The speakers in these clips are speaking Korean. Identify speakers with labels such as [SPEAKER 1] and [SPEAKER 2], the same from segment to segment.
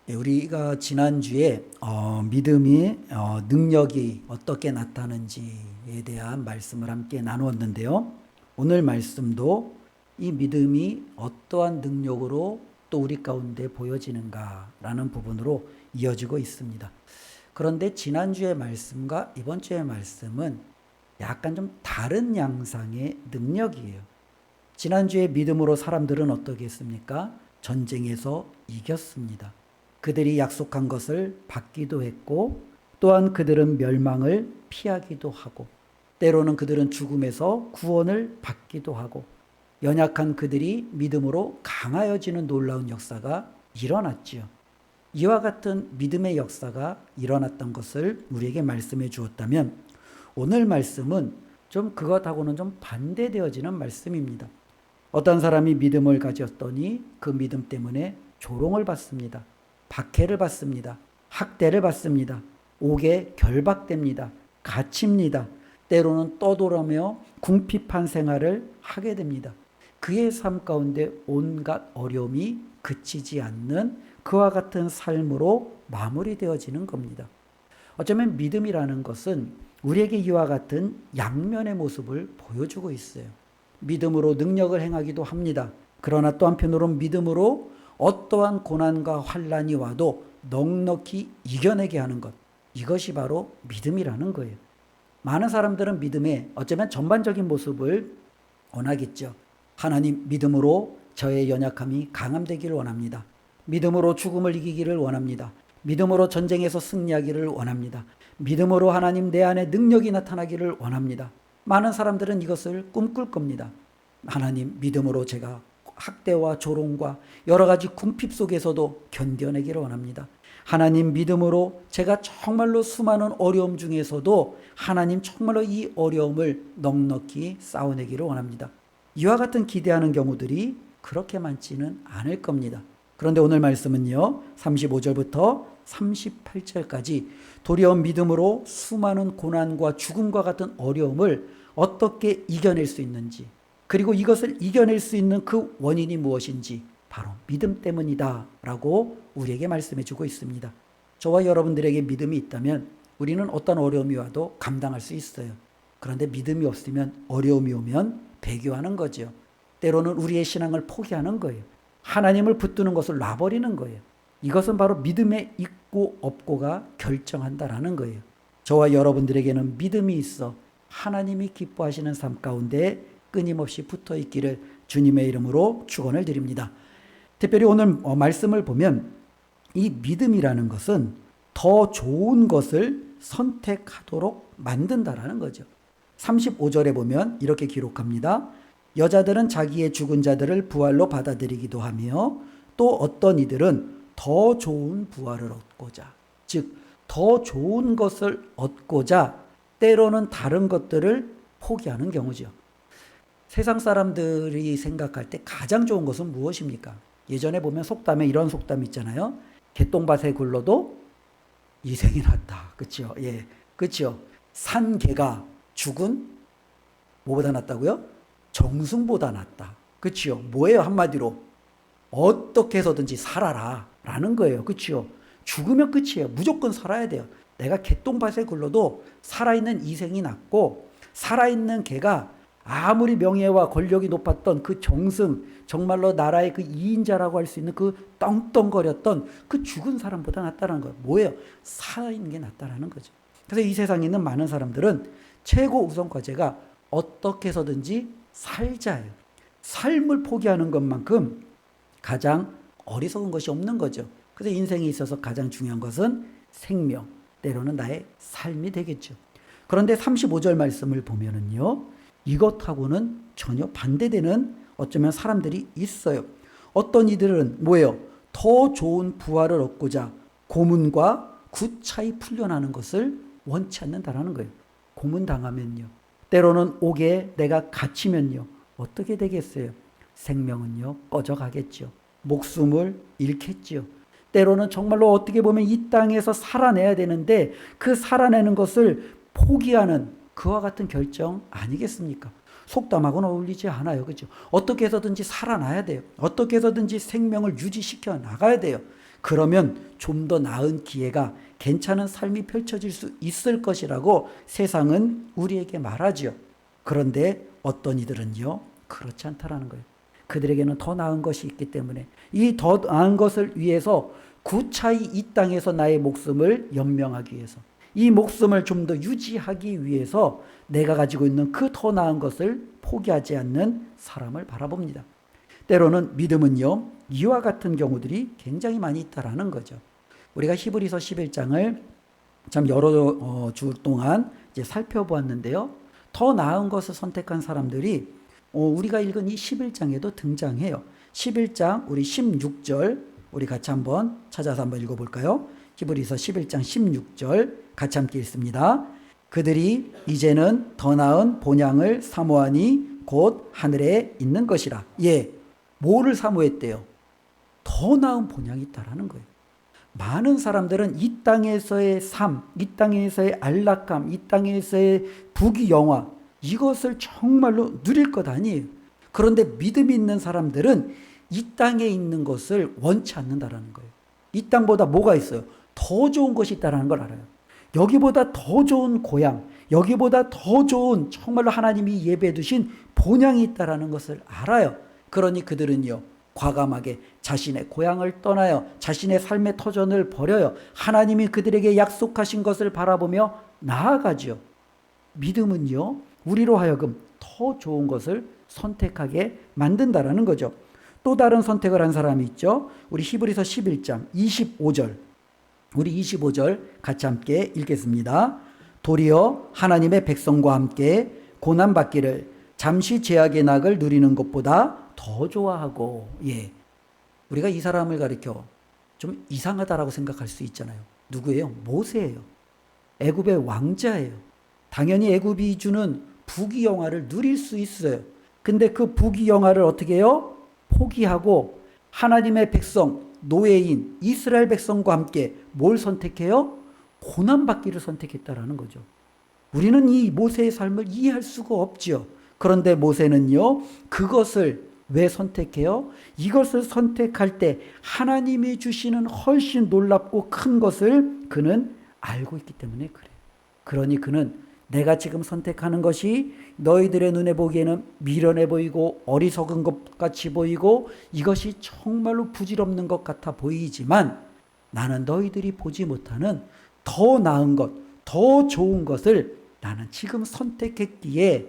[SPEAKER 1] 네, 우리가 지난주에 믿음이 능력이 어떻게 나타나는지에 대한 말씀을 함께 나누었는데요. 오늘 말씀도 이 믿음이 어떠한 능력으로 또 우리 가운데 보여지는가라는 부분으로 이어지고 있습니다. 그런데 지난주의 말씀과 이번 주의 말씀은 약간 좀 다른 양상의 능력이에요. 지난주에 믿음으로 사람들은 어떻게 했습니까? 전쟁에서 이겼습니다. 그들이 약속한 것을 받기도 했고, 또한 그들은 멸망을 피하기도 하고, 때로는 그들은 죽음에서 구원을 받기도 하고, 연약한 그들이 믿음으로 강하여지는 놀라운 역사가 일어났지요. 이와 같은 믿음의 역사가 일어났던 것을 우리에게 말씀해 주었다면, 오늘 말씀은 좀 그것하고는 좀 반대되어지는 말씀입니다. 어떤 사람이 믿음을 가졌더니 그 믿음 때문에 조롱을 받습니다. 박해를 받습니다. 학대를 받습니다. 옥에 결박됩니다. 갇힙니다. 때로는 떠돌아며 궁핍한 생활을 하게 됩니다. 그의 삶 가운데 온갖 어려움이 그치지 않는 그와 같은 삶으로 마무리되어지는 겁니다. 어쩌면 믿음이라는 것은 우리에게 이와 같은 양면의 모습을 보여주고 있어요. 믿음으로 능력을 행하기도 합니다. 그러나 또 한편으로 믿음으로 어떠한 고난과 환난이 와도 넉넉히 이겨내게 하는 것, 이것이 바로 믿음이라는 거예요. 많은 사람들은 믿음의 어쩌면 전반적인 모습을 원하겠죠. 하나님, 믿음으로 저의 연약함이 강함되기를 원합니다. 믿음으로 죽음을 이기기를 원합니다. 믿음으로 전쟁에서 승리하기를 원합니다. 믿음으로 하나님 내 안에 능력이 나타나기를 원합니다. 많은 사람들은 이것을 꿈꿀 겁니다. 하나님, 믿음으로 제가 학대와 조롱과 여러 가지 궁핍 속에서도 견뎌내기를 원합니다. 하나님, 믿음으로 제가 정말로 수많은 어려움 중에서도 하나님 정말로 이 어려움을 넉넉히 싸워내기를 원합니다. 이와 같은 기대하는 경우들이 그렇게 많지는 않을 겁니다. 그런데 오늘 말씀은요, 35절부터 38절까지 도리어 믿음으로 수많은 고난과 죽음과 같은 어려움을 어떻게 이겨낼 수 있는지, 그리고 이것을 이겨낼 수 있는 그 원인이 무엇인지 바로 믿음 때문이다 라고 우리에게 말씀해 주고 있습니다. 저와 여러분들에게 믿음이 있다면 우리는 어떤 어려움이 와도 감당할 수 있어요. 그런데 믿음이 없으면 어려움이 오면 배교하는 거죠. 때로는 우리의 신앙을 포기하는 거예요. 하나님을 붙드는 것을 놔버리는 거예요. 이것은 바로 믿음의 있고 없고가 결정한다라는 거예요. 저와 여러분들에게는 믿음이 있어 하나님이 기뻐하시는 삶 가운데 끊임없이 붙어 있기를 주님의 이름으로 축원을 드립니다. 특별히 오늘 말씀을 보면 이 믿음이라는 것은 더 좋은 것을 선택하도록 만든다라는 거죠. 35절에 보면 이렇게 기록합니다. 여자들은 자기의 죽은 자들을 부활로 받아들이기도 하며 또 어떤 이들은 더 좋은 부활을 얻고자, 즉 더 좋은 것을 얻고자 때로는 다른 것들을 포기하는 경우죠. 세상 사람들이 생각할 때 가장 좋은 것은 무엇입니까? 예전에 보면 속담에 이런 속담이 있잖아요. 개똥밭에 굴러도 이생이 낫다. 그렇죠? 예, 그렇죠. 산 개가 죽은 뭐보다 낫다고요? 정승보다 낫다. 그렇죠? 뭐예요? 한마디로 어떻게 해서든지 살아라 라는 거예요. 그렇죠? 죽으면 끝이에요. 무조건 살아야 돼요. 내가 개똥밭에 굴러도 살아있는 이생이 낫고, 살아있는 개가 아무리 명예와 권력이 높았던 그 정승, 정말로 나라의 그 2인자라고 할 수 있는 그 떵떵거렸던 그 죽은 사람보다 낫다는 거예요. 뭐예요? 살아있는 게 낫다라는 거죠. 그래서 이 세상에 있는 많은 사람들은 최고 우선 과제가 어떻게 해서든지 살자예요. 삶을 포기하는 것만큼 가장 어리석은 것이 없는 거죠. 그래서 인생에 있어서 가장 중요한 것은 생명, 때로는 나의 삶이 되겠죠. 그런데 35절 말씀을 보면은요, 이것하고는 전혀 반대되는 어쩌면 사람들이 있어요. 어떤 이들은 뭐예요? 더 좋은 부활을 얻고자 고문과 구차히 풀려나는 것을 원치 않는다라는 거예요. 고문당하면요, 때로는 옥에 내가 갇히면요, 어떻게 되겠어요? 생명은요, 꺼져가겠죠. 목숨을 잃겠죠. 때로는 정말로 어떻게 보면 이 땅에서 살아내야 되는데 그 살아내는 것을 포기하는 그와 같은 결정 아니겠습니까? 속담하고는 어울리지 않아요. 그죠? 어떻게 해서든지 살아나야 돼요. 어떻게 해서든지 생명을 유지시켜 나가야 돼요. 그러면 좀 더 나은 기회가, 괜찮은 삶이 펼쳐질 수 있을 것이라고 세상은 우리에게 말하지요. 그런데 어떤 이들은요, 그렇지 않다라는 거예요. 그들에게는 더 나은 것이 있기 때문에 이 더 나은 것을 위해서 구차히 이 땅에서 나의 목숨을 연명하기 위해서, 이 목숨을 좀 더 유지하기 위해서 내가 가지고 있는 그 더 나은 것을 포기하지 않는 사람을 바라봅니다. 때로는 믿음은요, 이와 같은 경우들이 굉장히 많이 있다라는 거죠. 우리가 히브리서 11장을 참 여러 주 동안 이제 살펴보았는데요. 더 나은 것을 선택한 사람들이 우리가 읽은 이 11장에도 등장해요. 11장 우리 16절 우리 같이 한번 찾아서 한번 읽어볼까요? 히브리서 11장 16절 같이 함께 읽습니다. 그들이 이제는 더 나은 본향을 사모하니 곧 하늘에 있는 것이라. 예, 뭐를 사모했대요? 더 나은 본향이 있다라는 거예요. 많은 사람들은 이 땅에서의 삶, 이 땅에서의 안락함, 이 땅에서의 부귀영화, 이것을 정말로 누릴 것 아니에요. 그런데 믿음이 있는 사람들은 이 땅에 있는 것을 원치 않는다라는 거예요. 이 땅보다 뭐가 있어요? 더 좋은 것이 있다는 걸 알아요. 여기보다 더 좋은 고향, 여기보다 더 좋은 정말로 하나님이 예배해 두신 본향이 있다는 것을 알아요. 그러니 그들은요, 과감하게 자신의 고향을 떠나요. 자신의 삶의 터전을 버려요. 하나님이 그들에게 약속하신 것을 바라보며 나아가죠. 믿음은요, 우리로 하여금 더 좋은 것을 선택하게 만든다라는 거죠. 또 다른 선택을 한 사람이 있죠. 우리 히브리서 11장 25절. 우리 25절 같이 함께 읽겠습니다. 도리어 하나님의 백성과 함께 고난받기를 잠시 죄악의 낙을 누리는 것보다 더 좋아하고. 예, 우리가 이 사람을 가리켜 좀 이상하다라고 생각할 수 있잖아요. 누구예요? 모세예요. 애굽의 왕자예요. 당연히 애굽이 주는 부귀영화를 누릴 수 있어요. 근데 그 부귀영화를 어떻게 해요? 포기하고 하나님의 백성, 노예인 이스라엘 백성과 함께 뭘 선택해요? 고난받기를 선택했다라는 거죠. 우리는 이 모세의 삶을 이해할 수가 없지요. 그런데 모세는요, 그것을 왜 선택해요? 이것을 선택할 때 하나님이 주시는 훨씬 놀랍고 큰 것을 그는 알고 있기 때문에 그래요. 그러니 그는 내가 지금 선택하는 것이 너희들의 눈에 보기에는 미련해 보이고 어리석은 것 같이 보이고 이것이 정말로 부질없는 것 같아 보이지만, 나는 너희들이 보지 못하는 더 나은 것, 더 좋은 것을 나는 지금 선택했기에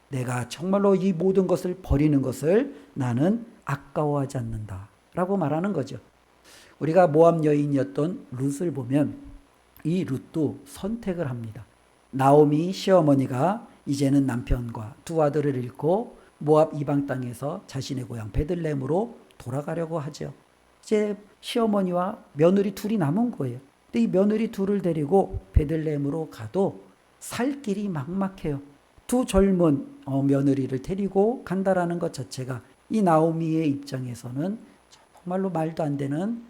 [SPEAKER 1] 내가 정말로 이 모든 것을 버리는 것을 나는 아까워하지 않는다 라고 말하는 거죠. 우리가 모압 여인이었던 룻을 보면 이 룻도 선택을 합니다. 나오미 시어머니가 이제는 남편과 두 아들을 잃고 모압 이방 땅에서 자신의 고향 베들레헴으로 돌아가려고 하죠. 이제 시어머니와 며느리 둘이 남은 거예요. 근데 이 며느리 둘을 데리고 베들레헴으로 가도 살 길이 막막해요. 두 젊은 며느리를 데리고 간다라는 것 자체가 이 나오미의 입장에서는 정말로 말도 안 되는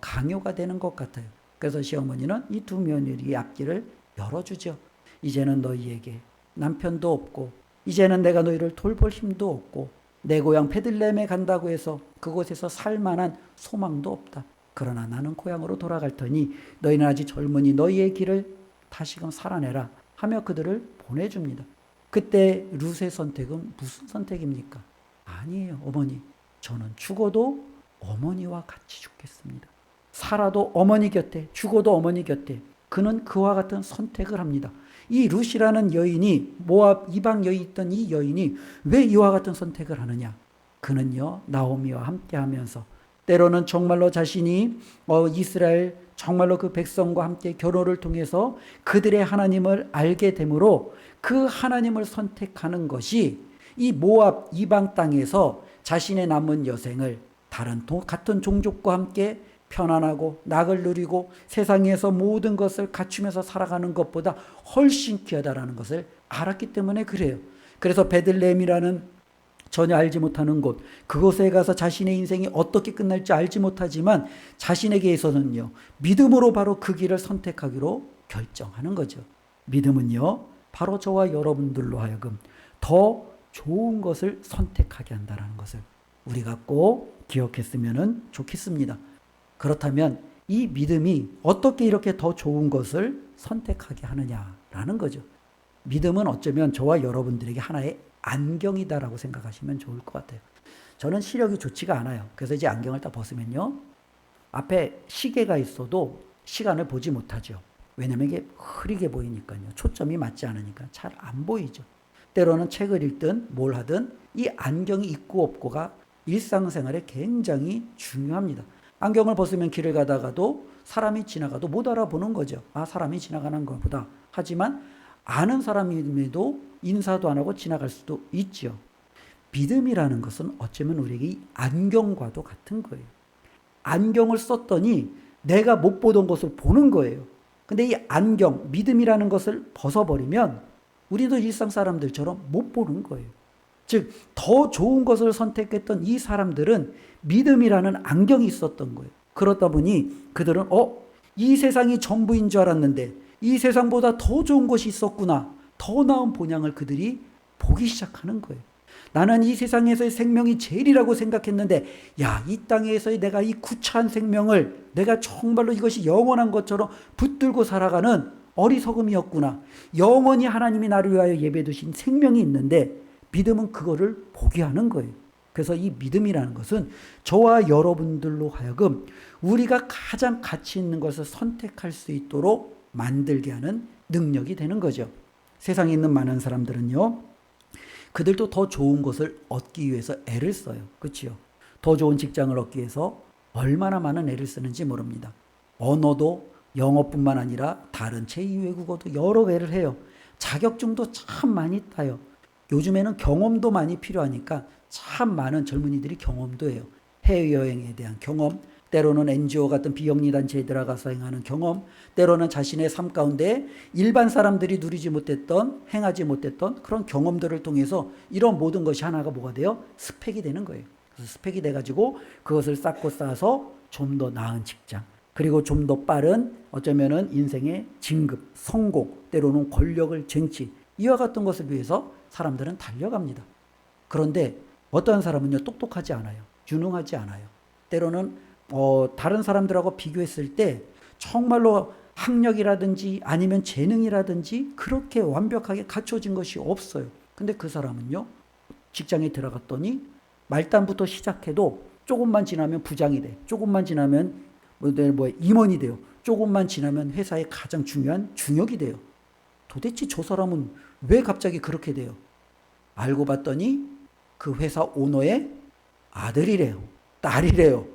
[SPEAKER 1] 강요가 되는 것 같아요. 그래서 시어머니는 이 두 며느리의 앞길을 열어주죠. 이제는 너희에게 남편도 없고 이제는 내가 너희를 돌볼 힘도 없고 내 고향 베들레헴에 간다고 해서 그곳에서 살만한 소망도 없다. 그러나 나는 고향으로 돌아갈 터니 너희는 아직 젊으니 너희의 길을 다시금 살아내라 하며 그들을 보내줍니다. 그때 룻의 선택은 무슨 선택입니까? 아니에요. 어머니, 저는 죽어도 어머니와 같이 죽겠습니다. 살아도 어머니 곁에, 죽어도 어머니 곁에. 그는 그와 같은 선택을 합니다. 이 룻이라는 여인이, 모압 이방 여인이 있던 이 여인이 왜 이와 같은 선택을 하느냐? 그는요, 나오미와 함께 하면서 때로는 정말로 자신이 이스라엘 정말로 그 백성과 함께 결혼을 통해서 그들의 하나님을 알게 되므로 그 하나님을 선택하는 것이 이 모압 이방 땅에서 자신의 남은 여생을 다른 같은 종족과 함께 편안하고 낙을 누리고 세상에서 모든 것을 갖추면서 살아가는 것보다 훨씬 귀하다라는 것을 알았기 때문에 그래요. 그래서 베들레헴이라는 전혀 알지 못하는 곳, 그곳에 가서 자신의 인생이 어떻게 끝날지 알지 못하지만 자신에게 있어서는요, 믿음으로 바로 그 길을 선택하기로 결정하는 거죠. 믿음은요, 바로 저와 여러분들로 하여금 더 좋은 것을 선택하게 한다는 것을 우리가 꼭 기억했으면 좋겠습니다. 그렇다면 이 믿음이 어떻게 이렇게 더 좋은 것을 선택하게 하느냐라는 거죠. 믿음은 어쩌면 저와 여러분들에게 하나의 안경이다라고 생각하시면 좋을 것 같아요. 저는 시력이 좋지가 않아요. 그래서 이제 안경을 딱 벗으면요, 앞에 시계가 있어도 시간을 보지 못하죠. 왜냐면 이게 흐리게 보이니까요. 초점이 맞지 않으니까 잘 안 보이죠. 때로는 책을 읽든 뭘 하든 이 안경이 있고 없고가 일상생활에 굉장히 중요합니다. 안경을 벗으면 길을 가다가도 사람이 지나가도 못 알아보는 거죠. 아, 사람이 지나가는 것보다. 하지만 아는 사람임에도 인사도 안 하고 지나갈 수도 있죠. 믿음이라는 것은 어쩌면 우리에게 이 안경과도 같은 거예요. 안경을 썼더니 내가 못 보던 것을 보는 거예요. 근데 이 안경, 믿음이라는 것을 벗어버리면 우리도 일상 사람들처럼 못 보는 거예요. 즉, 더 좋은 것을 선택했던 이 사람들은 믿음이라는 안경이 있었던 거예요. 그러다 보니 그들은 이 세상이 전부인 줄 알았는데 이 세상보다 더 좋은 것이 있었구나. 더 나은 본향을 그들이 보기 시작하는 거예요. 나는 이 세상에서의 생명이 제일이라고 생각했는데, 야, 이 땅에서의 내가 이 구차한 생명을 내가 정말로 이것이 영원한 것처럼 붙들고 살아가는 어리석음이었구나. 영원히 하나님이 나를 위하여 예배해 두신 생명이 있는데 믿음은 그거를 보게 하는 거예요. 그래서 이 믿음이라는 것은 저와 여러분들로 하여금 우리가 가장 가치 있는 것을 선택할 수 있도록 만들게 하는 능력이 되는 거죠. 세상에 있는 많은 사람들은요, 그들도 더 좋은 것을 얻기 위해서 애를 써요. 그렇죠? 더 좋은 직장을 얻기 위해서 얼마나 많은 애를 쓰는지 모릅니다. 언어도 영어뿐만 아니라 다른 제2외국어도 여러 애를 해요. 자격증도 참 많이 따요. 요즘에는 경험도 많이 필요하니까 참 많은 젊은이들이 경험도 해요. 해외여행에 대한 경험, 때로는 NGO 같은 비영리 단체에 들어가서 행하는 경험, 때로는 자신의 삶 가운데 일반 사람들이 누리지 못했던, 행하지 못했던 그런 경험들을 통해서 이런 모든 것이 하나가 뭐가 돼요? 스펙이 되는 거예요. 그래서 스펙이 돼가지고 그것을 쌓고 쌓아서 좀 더 나은 직장, 그리고 좀 더 빠른 어쩌면은 인생의 진급, 성공, 때로는 권력을 쟁취, 이와 같은 것을 위해서 사람들은 달려갑니다. 그런데 어떠한 사람은요, 똑똑하지 않아요. 유능하지 않아요. 때로는 다른 사람들하고 비교했을 때 정말로 학력이라든지 아니면 재능이라든지 그렇게 완벽하게 갖춰진 것이 없어요. 근데 그 사람은요, 직장에 들어갔더니 말단부터 시작해도 조금만 지나면 부장이 돼. 조금만 지나면 임원이 돼요. 조금만 지나면 회사의 가장 중요한 중역이 돼요. 도대체 저 사람은 왜 갑자기 그렇게 돼요? 알고 봤더니 그 회사 오너의 아들이래요. 딸이래요.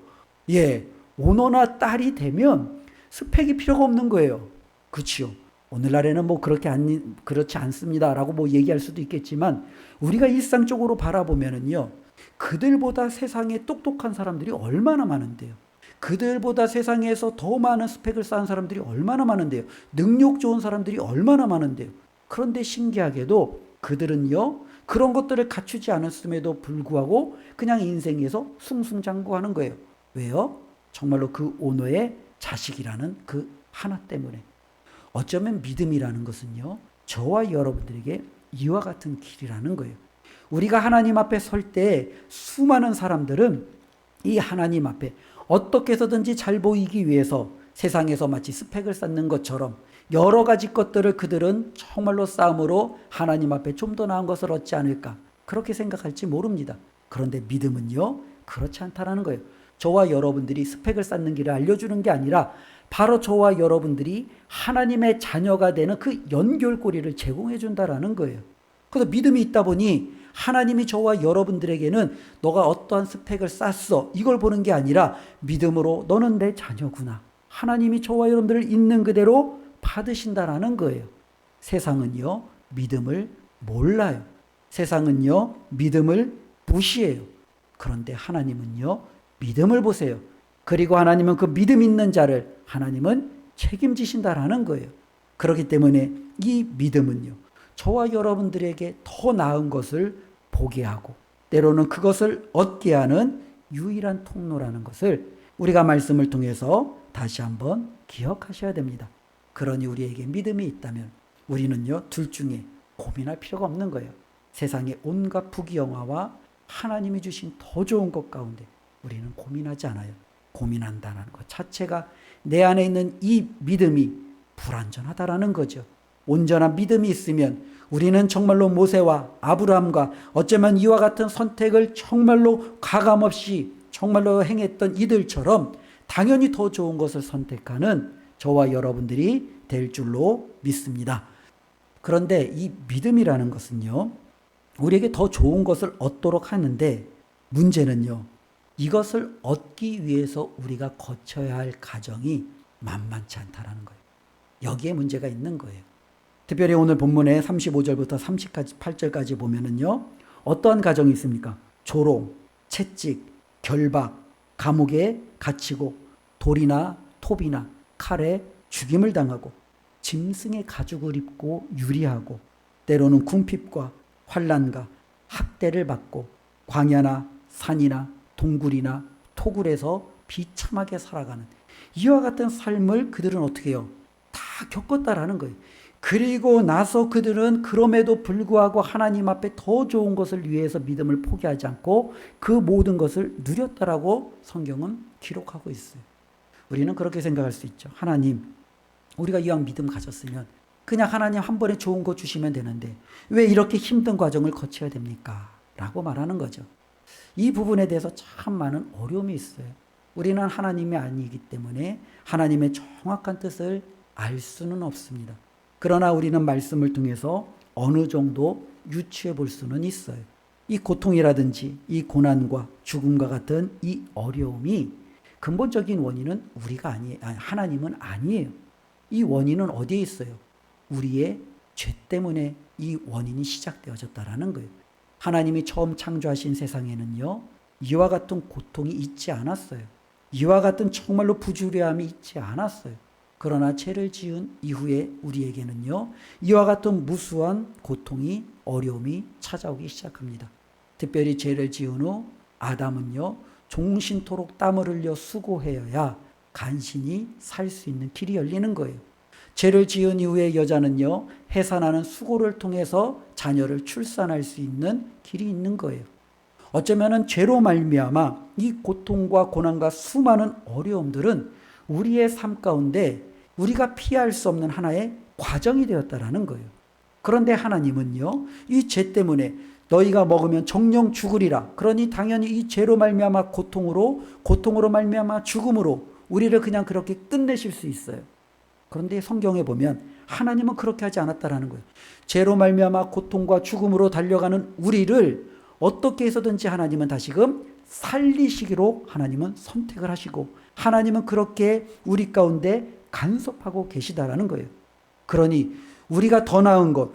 [SPEAKER 1] 예, 오너나 딸이 되면 스펙이 필요가 없는 거예요. 그렇죠? 오늘날에는 뭐 그렇지 않습니다라고 뭐 얘기할 수도 있겠지만 우리가 일상적으로 바라보면은요, 그들보다 세상에 똑똑한 사람들이 얼마나 많은데요. 그들보다 세상에서 더 많은 스펙을 쌓은 사람들이 얼마나 많은데요. 능력 좋은 사람들이 얼마나 많은데요. 그런데 신기하게도 그들은요, 그런 것들을 갖추지 않았음에도 불구하고 그냥 인생에서 승승장구하는 거예요. 왜요? 정말로 그 오너의 자식이라는 그 하나 때문에. 어쩌면 믿음이라는 것은요, 저와 여러분들에게 이와 같은 길이라는 거예요. 우리가 하나님 앞에 설 때 수많은 사람들은 이 하나님 앞에 어떻게 해서든지 잘 보이기 위해서 세상에서 마치 스펙을 쌓는 것처럼 여러 가지 것들을 그들은 정말로 싸움으로 하나님 앞에 좀 더 나은 것을 얻지 않을까, 그렇게 생각할지 모릅니다. 그런데 믿음은요, 그렇지 않다라는 거예요. 저와 여러분들이 스펙을 쌓는 길을 알려주는 게 아니라 바로 저와 여러분들이 하나님의 자녀가 되는 그 연결고리를 제공해 준다라는 거예요. 그래서 믿음이 있다 보니 하나님이 저와 여러분들에게는 너가 어떠한 스펙을 쌓았어, 이걸 보는 게 아니라 믿음으로 너는 내 자녀구나, 하나님이 저와 여러분들을 있는 그대로 받으신다라는 거예요. 세상은요, 믿음을 몰라요. 세상은요, 믿음을 무시해요. 그런데 하나님은요, 믿음을 보세요. 그리고 하나님은 그 믿음 있는 자를 하나님은 책임지신다라는 거예요. 그렇기 때문에 이 믿음은요, 저와 여러분들에게 더 나은 것을 보게 하고 때로는 그것을 얻게 하는 유일한 통로라는 것을 우리가 말씀을 통해서 다시 한번 기억하셔야 됩니다. 그러니 우리에게 믿음이 있다면 우리는요, 둘 중에 고민할 필요가 없는 거예요. 세상의 온갖 부귀영화와 하나님이 주신 더 좋은 것 가운데 우리는 고민하지 않아요. 고민한다는 것 자체가 내 안에 있는 이 믿음이 불완전하다라는 거죠. 온전한 믿음이 있으면 우리는 정말로 모세와 아브라함과 어쩌면 이와 같은 선택을 정말로 가감없이 정말로 행했던 이들처럼 당연히 더 좋은 것을 선택하는 저와 여러분들이 될 줄로 믿습니다. 그런데 이 믿음이라는 것은요, 우리에게 더 좋은 것을 얻도록 하는데 문제는요, 이것을 얻기 위해서 우리가 거쳐야 할 과정이 만만치 않다라는 거예요. 여기에 문제가 있는 거예요. 특별히 오늘 본문의 35절부터 38절까지 보면은요, 어떠한 과정이 있습니까? 조롱, 채찍, 결박, 감옥에 갇히고 돌이나 톱이나 칼에 죽임을 당하고 짐승의 가죽을 입고 유리하고 때로는 궁핍과 환난과 학대를 받고 광야나 산이나 동굴이나 토굴에서 비참하게 살아가는 이와 같은 삶을 그들은 어떻게 해요? 다 겪었다라는 거예요. 그리고 나서 그들은 그럼에도 불구하고 하나님 앞에 더 좋은 것을 위해서 믿음을 포기하지 않고 그 모든 것을 누렸다라고 성경은 기록하고 있어요. 우리는 그렇게 생각할 수 있죠. 하나님, 우리가 이왕 믿음 가졌으면 그냥 하나님 한 번에 좋은 거 주시면 되는데 왜 이렇게 힘든 과정을 거쳐야 됩니까? 라고 말하는 거죠. 이 부분에 대해서 참 많은 어려움이 있어요. 우리는 하나님이 아니기 때문에 하나님의 정확한 뜻을 알 수는 없습니다. 그러나 우리는 말씀을 통해서 어느 정도 유추해 볼 수는 있어요. 이 고통이라든지 이 고난과 죽음과 같은 이 어려움이 근본적인 원인은 우리가 아니에요. 하나님은 아니에요. 이 원인은 어디에 있어요? 우리의 죄 때문에 이 원인이 시작되어졌다라는 거예요. 하나님이 처음 창조하신 세상에는요, 이와 같은 고통이 있지 않았어요. 이와 같은 정말로 부주의함이 있지 않았어요. 그러나 죄를 지은 이후에 우리에게는요, 이와 같은 무수한 고통이, 어려움이 찾아오기 시작합니다. 특별히 죄를 지은 후 아담은요, 종신토록 땀을 흘려 수고해야 간신히 살 수 있는 길이 열리는 거예요. 죄를 지은 이후에 여자는요, 해산하는 수고를 통해서 자녀를 출산할 수 있는 길이 있는 거예요. 어쩌면은 죄로 말미암아 이 고통과 고난과 수많은 어려움들은 우리의 삶 가운데 우리가 피할 수 없는 하나의 과정이 되었다라는 거예요. 그런데 하나님은요, 이 죄 때문에 너희가 먹으면 정령 죽으리라. 그러니 당연히 이 죄로 말미암아 고통으로 말미암아 죽음으로 우리를 그냥 그렇게 끝내실 수 있어요. 그런데 성경에 보면 하나님은 그렇게 하지 않았다라는 거예요. 죄로 말미암아 고통과 죽음으로 달려가는 우리를 어떻게 해서든지 하나님은 다시금 살리시기로 하나님은 선택을 하시고 하나님은 그렇게 우리 가운데 간섭하고 계시다라는 거예요. 그러니 우리가 더 나은 것,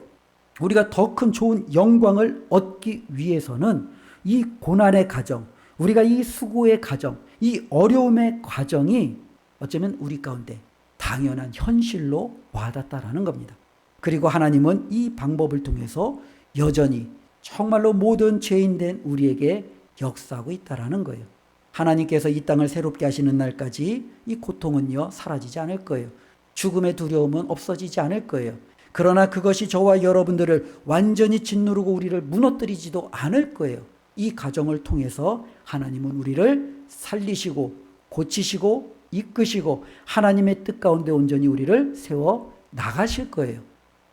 [SPEAKER 1] 우리가 더 큰 좋은 영광을 얻기 위해서는 이 고난의 과정, 우리가 이 수고의 과정, 이 어려움의 과정이 어쩌면 우리 가운데 당연한 현실로 와닿다라는 겁니다. 그리고 하나님은 이 방법을 통해서 여전히 정말로 모든 죄인된 우리에게 역사하고 있다라는 거예요. 하나님께서 이 땅을 새롭게 하시는 날까지 이 고통은요, 사라지지 않을 거예요. 죽음의 두려움은 없어지지 않을 거예요. 그러나 그것이 저와 여러분들을 완전히 짓누르고 우리를 무너뜨리지도 않을 거예요. 이 과정을 통해서 하나님은 우리를 살리시고 고치시고 이끄시고 하나님의 뜻 가운데 온전히 우리를 세워 나가실 거예요.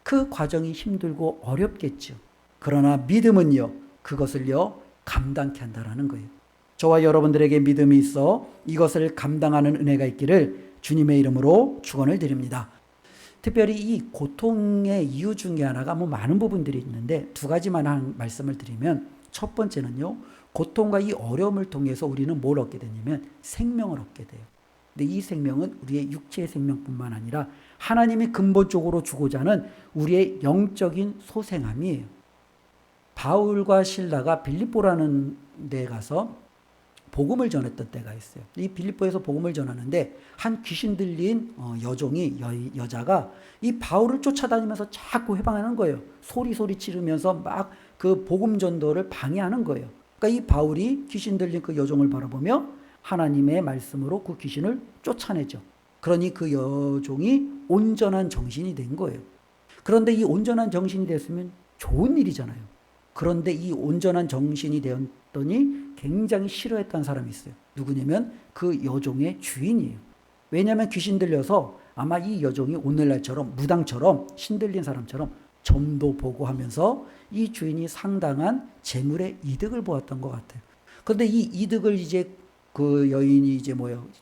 [SPEAKER 1] 그 과정이 힘들고 어렵겠죠. 그러나 믿음은요, 그것을요, 감당케 한다라는 거예요. 저와 여러분들에게 믿음이 있어 이것을 감당하는 은혜가 있기를 주님의 이름으로 축원을 드립니다. 특별히 이 고통의 이유 중에 하나가 많은 부분들이 있는데 두 가지만 말씀을 드리면 첫 번째는요, 고통과 이 어려움을 통해서 우리는 뭘 얻게 되냐면 생명을 얻게 돼요. 근데 이 생명은 우리의 육체의 생명뿐만 아니라 하나님이 근본적으로 주고자 하는 우리의 영적인 소생함이에요. 바울과 실라가 빌립보라는 데 가서 복음을 전했던 때가 있어요. 이 빌립보에서 복음을 전하는데 한 귀신 들린 여자가 이 바울을 쫓아다니면서 자꾸 회방하는 거예요. 소리 치르면서 막 그 복음 전도를 방해하는 거예요. 그러니까 이 바울이 귀신 들린 그 여종을 바라보며 하나님의 말씀으로 그 귀신을 쫓아내죠. 그러니 그 여종이 온전한 정신이 된 거예요. 그런데 이 온전한 정신이 됐으면 좋은 일이잖아요. 그런데 이 온전한 정신이 되었더니 굉장히 싫어했던 사람이 있어요. 누구냐면 그 여종의 주인이에요. 왜냐하면 귀신 들려서 아마 이 여종이 오늘날처럼 무당처럼 신들린 사람처럼 점도 보고 하면서 이 주인이 상당한 재물의 이득을 보았던 것 같아요. 그런데 이 이득을 이제 그 여인이 이제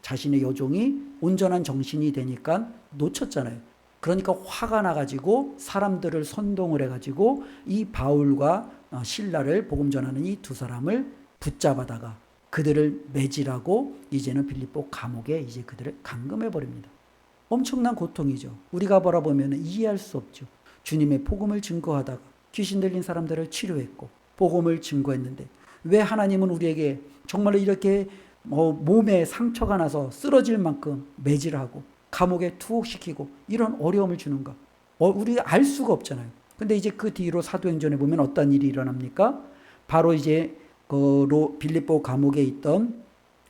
[SPEAKER 1] 자신의 여종이 온전한 정신이 되니까 놓쳤잖아요. 그러니까 화가 나가지고 사람들을 선동을 해가지고 이 바울과 실라를 복음 전하는 이 두 사람을 붙잡아다가 그들을 매질하고 이제는 빌립보 감옥에 이제 그들을 감금해 버립니다. 엄청난 고통이죠. 우리가 바라보면 이해할 수 없죠. 주님의 복음을 증거하다가 귀신 들린 사람들을 치료했고 복음을 증거했는데 왜 하나님은 우리에게 정말로 이렇게 몸에 상처가 나서 쓰러질 만큼 매질하고 감옥에 투옥시키고 이런 어려움을 주는가? 우리가 알 수가 없잖아요. 근데 이제 그 뒤로 사도행전에 보면 어떤 일이 일어납니까? 바로 이제 빌립보 감옥에 있던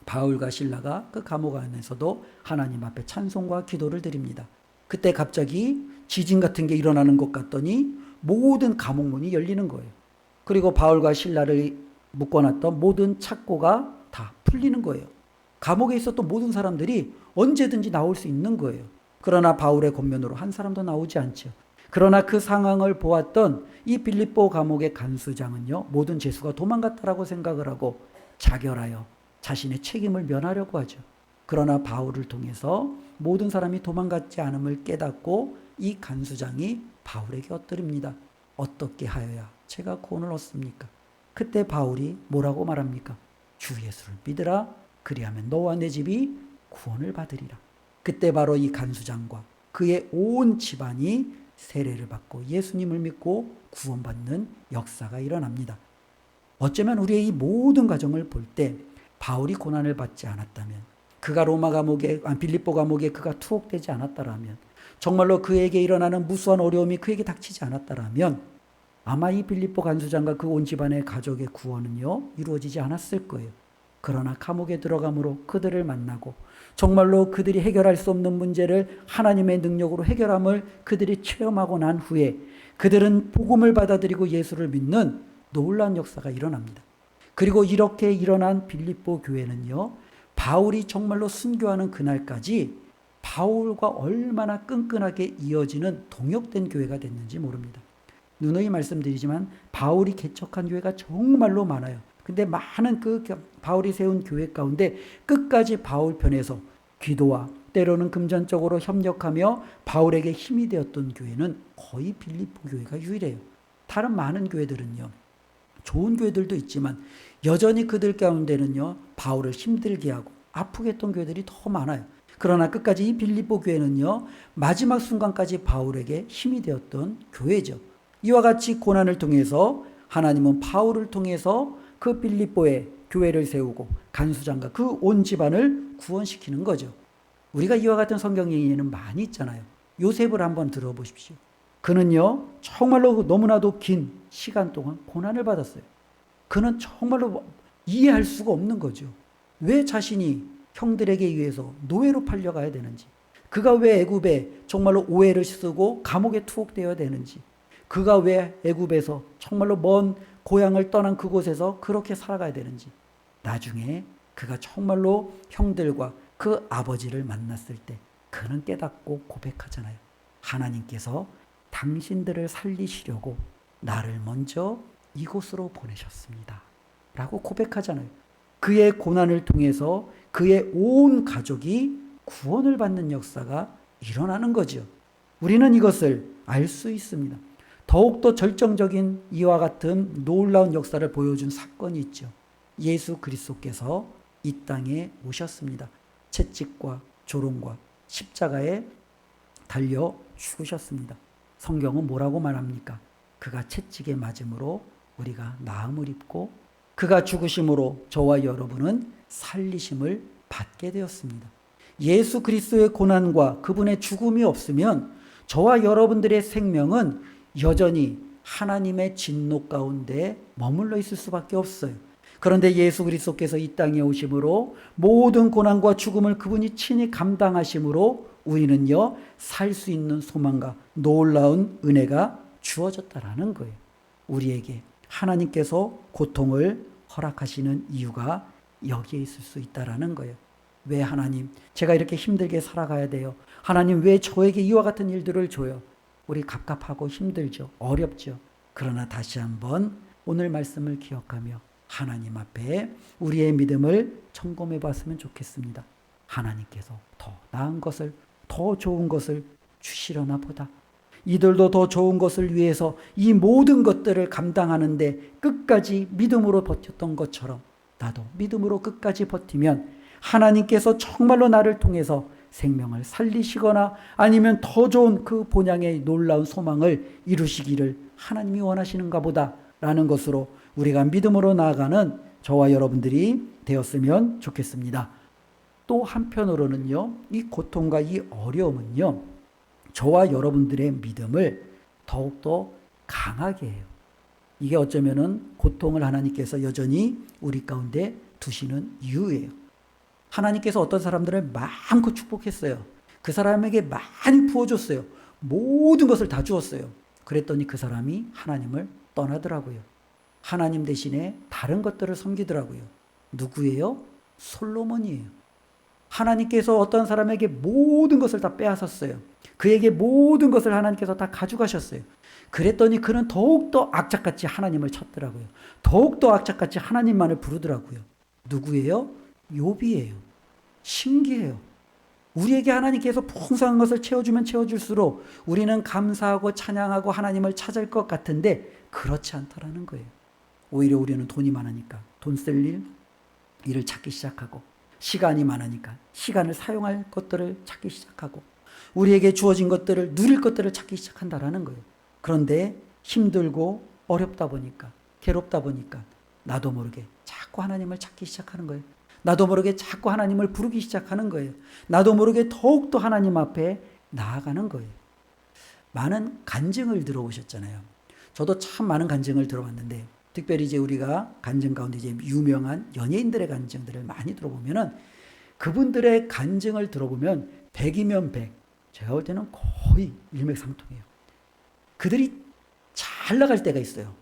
[SPEAKER 1] 바울과 실라가 그 감옥 안에서도 하나님 앞에 찬송과 기도를 드립니다. 그때 갑자기 지진 같은 게 일어나는 것 같더니 모든 감옥 문이 열리는 거예요. 그리고 바울과 실라를 묶어놨던 모든 착고가 다 풀리는 거예요. 감옥에 있었던 모든 사람들이 언제든지 나올 수 있는 거예요. 그러나 바울의 권면으로 한 사람도 나오지 않죠. 그러나 그 상황을 보았던 이 빌립보 감옥의 간수장은요, 모든 죄수가 도망갔다라고 생각을 하고 자결하여 자신의 책임을 면하려고 하죠. 그러나 바울을 통해서 모든 사람이 도망갔지 않음을 깨닫고 이 간수장이 바울에게 엎드립니다. 어떻게 하여야 제가 구원을 얻습니까? 그때 바울이 뭐라고 말합니까? 주 예수를 믿으라. 그리하면 너와 내 집이 구원을 받으리라. 그때 바로 이 간수장과 그의 온 집안이 세례를 받고 예수님을 믿고 구원받는 역사가 일어납니다. 어쩌면 우리의 이 모든 과정을 볼 때 바울이 고난을 받지 않았다면, 그가 빌립보 감옥에 그가 투옥되지 않았다라면, 정말로 그에게 일어나는 무수한 어려움이 그에게 닥치지 않았다라면 아마 이 빌립보 간수장과 그 온 집안의 가족의 구원은요 이루어지지 않았을 거예요. 그러나 감옥에 들어감으로 그들을 만나고 정말로 그들이 해결할 수 없는 문제를 하나님의 능력으로 해결함을 그들이 체험하고 난 후에 그들은 복음을 받아들이고 예수를 믿는 놀라운 역사가 일어납니다. 그리고 이렇게 일어난 빌립보 교회는요, 바울이 정말로 순교하는 그날까지 바울과 얼마나 끈끈하게 이어지는 동역된 교회가 됐는지 모릅니다. 누누이 말씀드리지만 바울이 개척한 교회가 정말로 많아요. 근데 많은 바울이 세운 교회 가운데 끝까지 바울 편에서 기도와 때로는 금전적으로 협력하며 바울에게 힘이 되었던 교회는 거의 빌립보 교회가 유일해요. 다른 많은 교회들은요, 좋은 교회들도 있지만 여전히 그들 가운데는요 바울을 힘들게 하고 아프게 했던 교회들이 더 많아요. 그러나 끝까지 이 빌립보 교회는요 마지막 순간까지 바울에게 힘이 되었던 교회죠. 이와 같이 고난을 통해서 하나님은 바울을 통해서 그 빌립보에 교회를 세우고 간수장과 그 온 집안을 구원시키는 거죠. 우리가 이와 같은 성경 얘기는 많이 있잖아요. 요셉을 한번 들어보십시오. 그는요 정말로 너무나도 긴 시간 동안 고난을 받았어요. 그는 정말로 이해할 수가 없는 거죠. 왜 자신이 형들에게 의해서 노예로 팔려가야 되는지, 그가 왜 애굽에 정말로 오해를 쓰고 감옥에 투옥되어야 되는지, 그가 왜 애굽에서 정말로 먼 고향을 떠난 그곳에서 그렇게 살아가야 되는지, 나중에 그가 정말로 형들과 그 아버지를 만났을 때 그는 깨닫고 고백하잖아요. 하나님께서 당신들을 살리시려고 나를 먼저 이곳으로 보내셨습니다 라고 고백하잖아요. 그의 고난을 통해서 그의 온 가족이 구원을 받는 역사가 일어나는 거죠. 우리는 이것을 알 수 있습니다. 더욱더 절정적인 이와 같은 놀라운 역사를 보여준 사건이 있죠. 예수 그리스도께서 이 땅에 오셨습니다. 채찍과 조롱과 십자가에 달려 죽으셨습니다. 성경은 뭐라고 말합니까? 그가 채찍에 맞음으로 우리가 나음을 입고 그가 죽으심으로 저와 여러분은 살리심을 받게 되었습니다. 예수 그리스도의 고난과 그분의 죽음이 없으면 저와 여러분들의 생명은 여전히 하나님의 진노 가운데 머물러 있을 수밖에 없어요. 그런데 예수 그리스도께서 이 땅에 오심으로 모든 고난과 죽음을 그분이 친히 감당하심으로 우리는요 살 수 있는 소망과 놀라운 은혜가 주어졌다라는 거예요. 우리에게 하나님께서 고통을 허락하시는 이유가 여기에 있을 수 있다라는 거예요. 왜 하나님, 제가 이렇게 힘들게 살아가야 돼요? 하나님 왜 저에게 이와 같은 일들을 줘요? 우리 갑갑하고 힘들죠. 어렵죠. 그러나 다시 한번 오늘 말씀을 기억하며 하나님 앞에 우리의 믿음을 점검해 봤으면 좋겠습니다. 하나님께서 더 나은 것을, 더 좋은 것을 주시려나 보다. 이들도 더 좋은 것을 위해서 이 모든 것들을 감당하는데 끝까지 믿음으로 버텼던 것처럼 나도 믿음으로 끝까지 버티면 하나님께서 정말로 나를 통해서 생명을 살리시거나 아니면 더 좋은 그 본향의 놀라운 소망을 이루시기를 하나님이 원하시는가 보다라는 것으로 우리가 믿음으로 나아가는 저와 여러분들이 되었으면 좋겠습니다. 또 한편으로는요, 이 고통과 이 어려움은요, 저와 여러분들의 믿음을 더욱더 강하게 해요. 이게 어쩌면은 고통을 하나님께서 여전히 우리 가운데 두시는 이유예요. 하나님께서 어떤 사람들을 마음껏 축복했어요. 그 사람에게 많이 부어줬어요. 모든 것을 다 주었어요. 그랬더니 그 사람이 하나님을 떠나더라고요. 하나님 대신에 다른 것들을 섬기더라고요. 누구예요? 솔로몬이에요. 하나님께서 어떤 사람에게 모든 것을 다 빼앗았어요. 그에게 모든 것을 하나님께서 다 가져가셨어요. 그랬더니 그는 더욱더 악착같이 하나님을 찾더라고요. 더욱더 악착같이 하나님만을 부르더라고요. 누구예요? 욥이에요. 신기해요. 우리에게 하나님께서 풍성한 것을 채워주면 채워줄수록 우리는 감사하고 찬양하고 하나님을 찾을 것 같은데 그렇지 않다라는 거예요. 오히려 우리는 돈이 많으니까 돈 쓸 일을 찾기 시작하고, 시간이 많으니까 시간을 사용할 것들을 찾기 시작하고, 우리에게 주어진 것들을 누릴 것들을 찾기 시작한다라는 거예요. 그런데 힘들고 어렵다 보니까, 괴롭다 보니까 나도 모르게 자꾸 하나님을 찾기 시작하는 거예요. 나도 모르게 자꾸 하나님을 부르기 시작하는 거예요. 나도 모르게 더욱더 하나님 앞에 나아가는 거예요. 많은 간증을 들어보셨잖아요. 저도 참 많은 간증을 들어봤는데, 특별히 이제 우리가 간증 가운데 이제 유명한 연예인들의 간증들을 많이 들어보면은 그분들의 간증을 들어보면 100이면 100. 제가 볼 때는 거의 일맥상통해요. 그들이 잘 나갈 때가 있어요.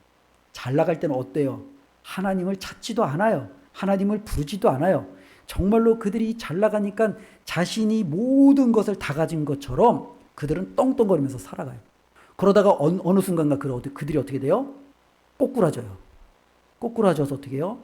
[SPEAKER 1] 잘 나갈 때는 어때요? 하나님을 찾지도 않아요. 하나님을 부르지도 않아요. 정말로 그들이 잘 나가니까 자신이 모든 것을 다 가진 것처럼 그들은 떵떵거리면서 살아가요. 그러다가 어느 순간가 그들이 어떻게 돼요? 꼬꾸라져요. 꼬꾸라져서 어떻게 해요?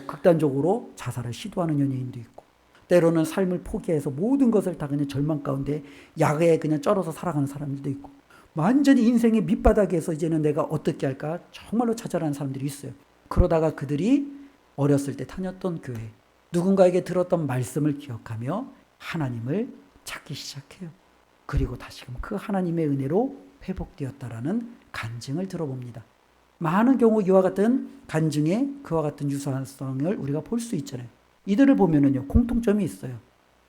[SPEAKER 1] 극단적으로 자살을 시도하는 연예인도 있고, 때로는 삶을 포기해서 모든 것을 다 그냥 절망 가운데 약에 그냥 쩔어서 살아가는 사람들도 있고, 완전히 인생의 밑바닥에서 이제는 내가 어떻게 할까 정말로 좌절하는 사람들이 있어요. 그러다가 그들이 어렸을 때 다녔던 교회, 누군가에게 들었던 말씀을 기억하며 하나님을 찾기 시작해요. 그리고 다시금 그 하나님의 은혜로 회복되었다라는 간증을 들어봅니다. 많은 경우 이와 같은 간증에 그와 같은 유사성을 우리가 볼 수 있잖아요. 이들을 보면은요, 공통점이 있어요.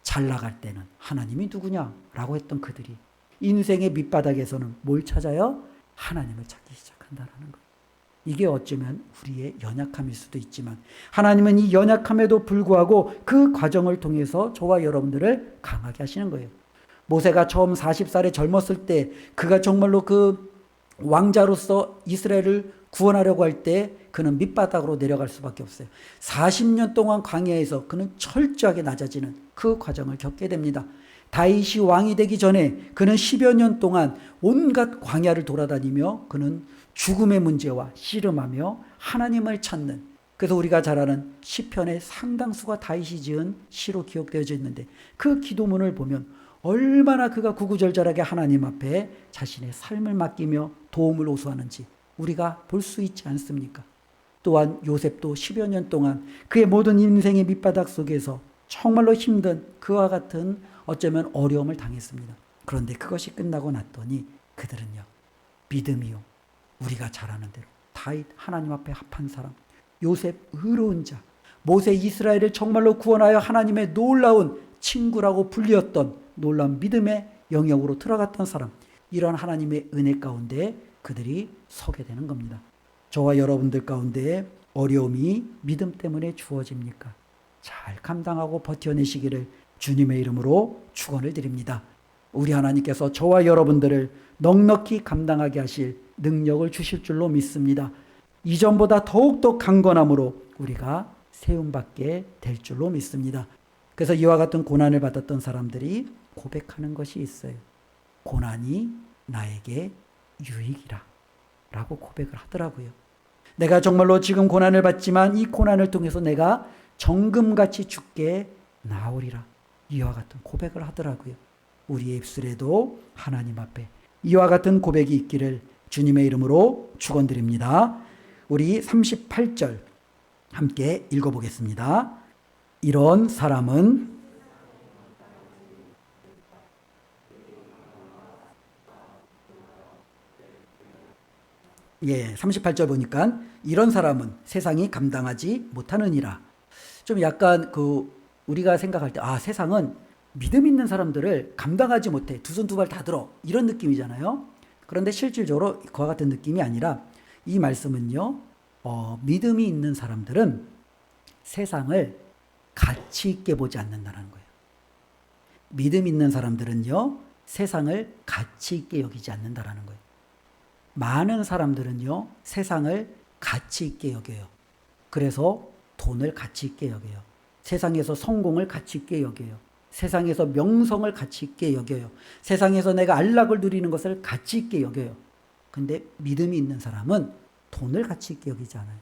[SPEAKER 1] 잘 나갈 때는 하나님이 누구냐라고 했던 그들이 인생의 밑바닥에서는 뭘 찾아요? 하나님을 찾기 시작한다라는 거예요. 이게 어쩌면 우리의 연약함일 수도 있지만 하나님은 이 연약함에도 불구하고 그 과정을 통해서 저와 여러분들을 강하게 하시는 거예요. 모세가 처음 40살에 젊었을 때 그가 정말로 그 왕자로서 이스라엘을 구원하려고 할 때 그는 밑바닥으로 내려갈 수밖에 없어요. 40년 동안 광야에서 그는 철저하게 낮아지는 그 과정을 겪게 됩니다. 다윗이 왕이 되기 전에 그는 10여 년 동안 온갖 광야를 돌아다니며 그는 죽음의 문제와 씨름하며 하나님을 찾는, 그래서 우리가 잘 아는 시편의 상당수가 다윗이 지은 시로 기억되어져 있는데 그 기도문을 보면 얼마나 그가 구구절절하게 하나님 앞에 자신의 삶을 맡기며 도움을 호소하는지 우리가 볼 수 있지 않습니까? 또한 요셉도 10여 년 동안 그의 모든 인생의 밑바닥 속에서 정말로 힘든 그와 같은 어쩌면 어려움을 당했습니다. 그런데 그것이 끝나고 났더니 그들은요, 믿음이요, 우리가 잘 아는 대로 다윗 하나님 앞에 합한 사람, 요셉 의로운 자, 모세 이스라엘을 정말로 구원하여 하나님의 놀라운 친구라고 불리었던 놀라운 믿음의 영역으로 들어갔던 사람, 이런 하나님의 은혜 가운데 그들이 서게 되는 겁니다. 저와 여러분들 가운데 어려움이 믿음 때문에 주어집니까? 잘 감당하고 버텨내시기를 주님의 이름으로 축원을 드립니다. 우리 하나님께서 저와 여러분들을 넉넉히 감당하게 하실 능력을 주실 줄로 믿습니다. 이전보다 더욱더 강건함으로 우리가 세움받게 될 줄로 믿습니다. 그래서 이와 같은 고난을 받았던 사람들이 고백하는 것이 있어요. 고난이 나에게 유익이라 라고 고백을 하더라고요. 내가 정말로 지금 고난을 받지만 이 고난을 통해서 내가 정금같이 주께 나오리라. 이와 같은 고백을 하더라고요. 우리의 입술에도 하나님 앞에 이와 같은 고백이 있기를 주님의 이름으로 축원드립니다. 우리 38절 함께 읽어보겠습니다. 이런 사람은 예, 38절 보니까 이런 사람은 세상이 감당하지 못하느니라. 좀 약간 우리가 생각할 때 세상은 믿음 있는 사람들을 감당하지 못해. 두 손 두 발 다 들어. 이런 느낌이잖아요. 그런데 실질적으로 그와 같은 느낌이 아니라 이 말씀은요. 믿음이 있는 사람들은 세상을 가치 있게 보지 않는다는 거예요. 믿음 있는 사람들은요. 세상을 가치 있게 여기지 않는다는 거예요. 많은 사람들은요. 세상을 가치 있게 여겨요. 그래서 돈을 가치 있게 여겨요. 세상에서 성공을 가치 있게 여겨요. 세상에서 명성을 가치 있게 여겨요. 세상에서 내가 안락을 누리는 것을 가치 있게 여겨요. 근데 믿음이 있는 사람은 돈을 가치 있게 여기지 않아요.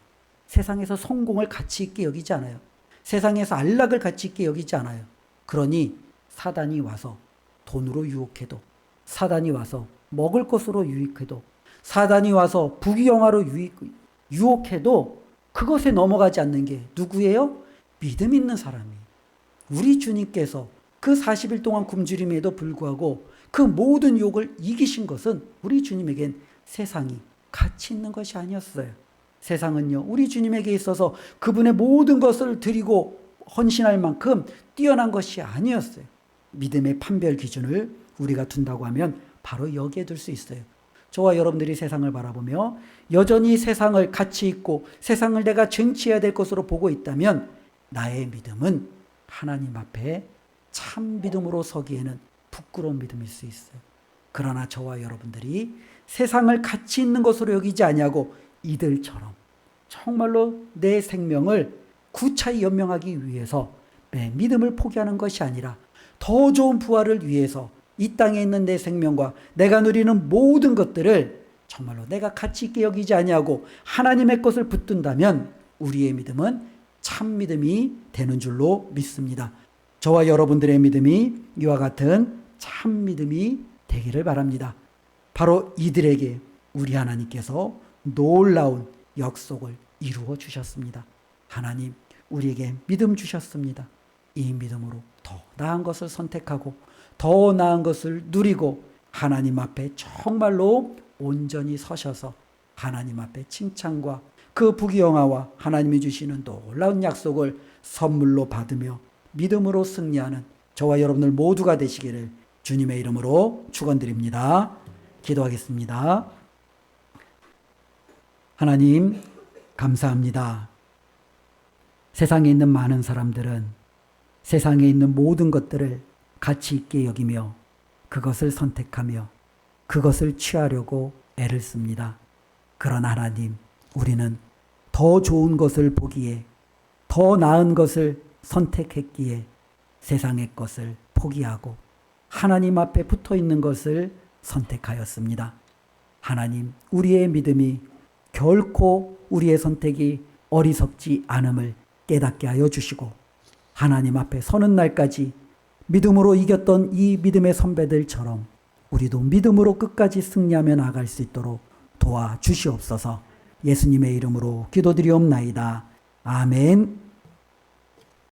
[SPEAKER 1] 세상에서 성공을 가치 있게 여기지 않아요. 세상에서 안락을 가치 있게 여기지 않아요. 그러니 사단이 와서 돈으로 유혹해도, 사단이 와서 먹을 것으로 유혹해도, 사단이 와서 부귀영화로 유혹해도 그것에 넘어가지 않는 게 누구예요? 믿음 있는 사람이에요. 우리 주님께서 그 40일 동안 굶주림에도 불구하고 그 모든 유혹을 이기신 것은 우리 주님에겐 세상이 가치 있는 것이 아니었어요. 세상은요, 우리 주님에게 있어서 그분의 모든 것을 드리고 헌신할 만큼 뛰어난 것이 아니었어요. 믿음의 판별 기준을 우리가 둔다고 하면 바로 여기에 둘 수 있어요. 저와 여러분들이 세상을 바라보며 여전히 세상을 가치 있고 세상을 내가 쟁취해야 될 것으로 보고 있다면 나의 믿음은 하나님 앞에 참 믿음으로 서기에는 부끄러운 믿음일 수 있어요. 그러나 저와 여러분들이 세상을 가치 있는 것으로 여기지 아니하고 이들처럼 정말로 내 생명을 구차히 연명하기 위해서 내 믿음을 포기하는 것이 아니라 더 좋은 부활을 위해서 이 땅에 있는 내 생명과 내가 누리는 모든 것들을 정말로 내가 가치 있게 여기지 아니하고 하나님의 것을 붙든다면 우리의 믿음은 참 믿음이 되는 줄로 믿습니다. 저와 여러분들의 믿음이 이와 같은 참 믿음이 되기를 바랍니다. 바로 이들에게 우리 하나님께서 놀라운 약속을 이루어 주셨습니다. 하나님, 우리에게 믿음 주셨습니다. 이 믿음으로 더 나은 것을 선택하고 더 나은 것을 누리고 하나님 앞에 정말로 온전히 서셔서 하나님 앞에 칭찬과 그 부귀영화와 하나님이 주시는 놀라운 약속을 선물로 받으며 믿음으로 승리하는 저와 여러분들 모두가 되시기를 주님의 이름으로 축원드립니다. 기도하겠습니다. 하나님, 감사합니다. 세상에 있는 많은 사람들은 세상에 있는 모든 것들을 가치 있게 여기며 그것을 선택하며 그것을 취하려고 애를 씁니다. 그러나 하나님, 우리는 더 좋은 것을 보기에 더 나은 것을 선택했기에 세상의 것을 포기하고 하나님 앞에 붙어 있는 것을 선택하였습니다. 하나님, 우리의 믿음이 결코 우리의 선택이 어리석지 않음을 깨닫게 하여 주시고 하나님 앞에 서는 날까지 믿음으로 이겼던 이 믿음의 선배들처럼 우리도 믿음으로 끝까지 승리하며 나아갈 수 있도록 도와주시옵소서. 예수님의 이름으로 기도드리옵나이다. 아멘.